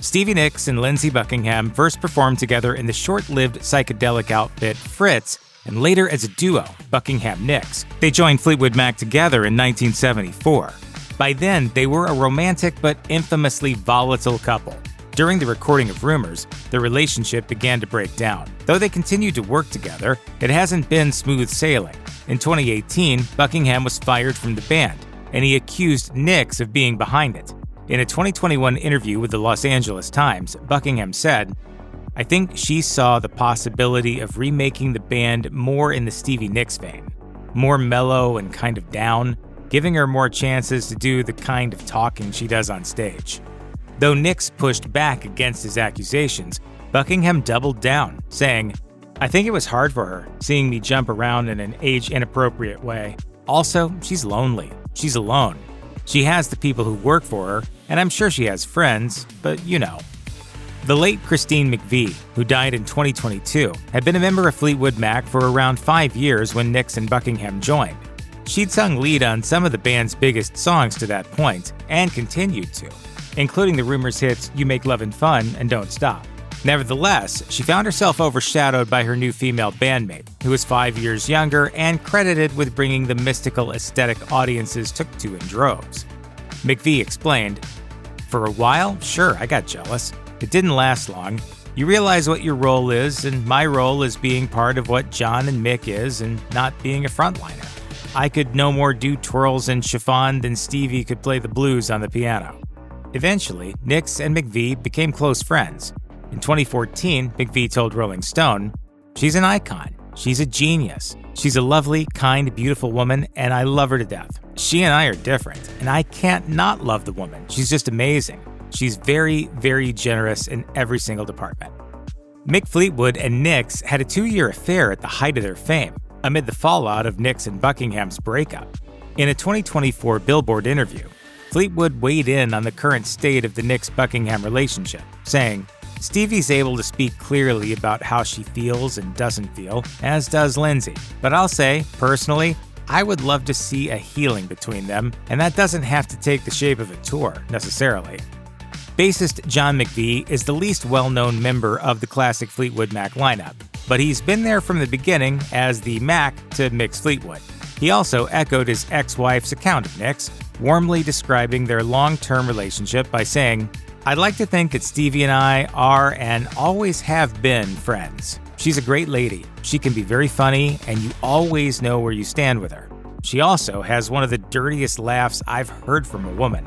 Stevie Nicks and Lindsey Buckingham first performed together in the short-lived psychedelic outfit Fritz, and later as a duo, Buckingham Nicks. They joined Fleetwood Mac together in 1974. By then, they were a romantic but infamously volatile couple. During the recording of Rumors, their relationship began to break down. Though they continued to work together, it hasn't been smooth sailing. In 2018, Buckingham was fired from the band, and he accused Nicks of being behind it. In a 2021 interview with the Los Angeles Times, Buckingham said, "I think she saw the possibility of remaking the band more in the Stevie Nicks vein, more mellow and kind of down, giving her more chances to do the kind of talking she does on stage." Though Nicks pushed back against his accusations, Buckingham doubled down, saying, "I think it was hard for her, seeing me jump around in an age-inappropriate way. Also, she's lonely. She's alone. She has the people who work for her, and I'm sure she has friends, but you know." The late Christine McVie, who died in 2022, had been a member of Fleetwood Mac for around 5 years when Nicks and Buckingham joined. She'd sung lead on some of the band's biggest songs to that point, and continued to, including the Rumors hits You Make Lovin' Fun and Don't Stop. Nevertheless, she found herself overshadowed by her new female bandmate, who was 5 years younger and credited with bringing the mystical aesthetic audiences took to in droves. McVie explained, "For a while, sure, I got jealous. It didn't last long. You realize what your role is, and my role is being part of what John and Mick is and not being a frontliner. I could no more do twirls and chiffon than Stevie could play the blues on the piano." Eventually, Nicks and McVie became close friends. In 2014, McVie told Rolling Stone, "She's an icon. She's a genius. She's a lovely, kind, beautiful woman, and I love her to death. She and I are different, and I can't not love the woman. She's just amazing. She's very, very generous in every single department." Mick Fleetwood and Nicks had a 2-year affair at the height of their fame, amid the fallout of Nicks and Buckingham's breakup. In a 2024 Billboard interview, Fleetwood weighed in on the current state of the Nicks-Buckingham relationship, saying, "Stevie's able to speak clearly about how she feels and doesn't feel, as does Lindsey. But I'll say, personally, I would love to see a healing between them, and that doesn't have to take the shape of a tour, necessarily." Bassist John McVie is the least well-known member of the classic Fleetwood Mac lineup, but he's been there from the beginning as the Mac to Mick's Fleetwood. He also echoed his ex-wife's account of Nicks, warmly describing their long-term relationship by saying, "I'd like to think that Stevie and I are and always have been friends. She's a great lady. She can be very funny, and you always know where you stand with her. She also has one of the dirtiest laughs I've heard from a woman."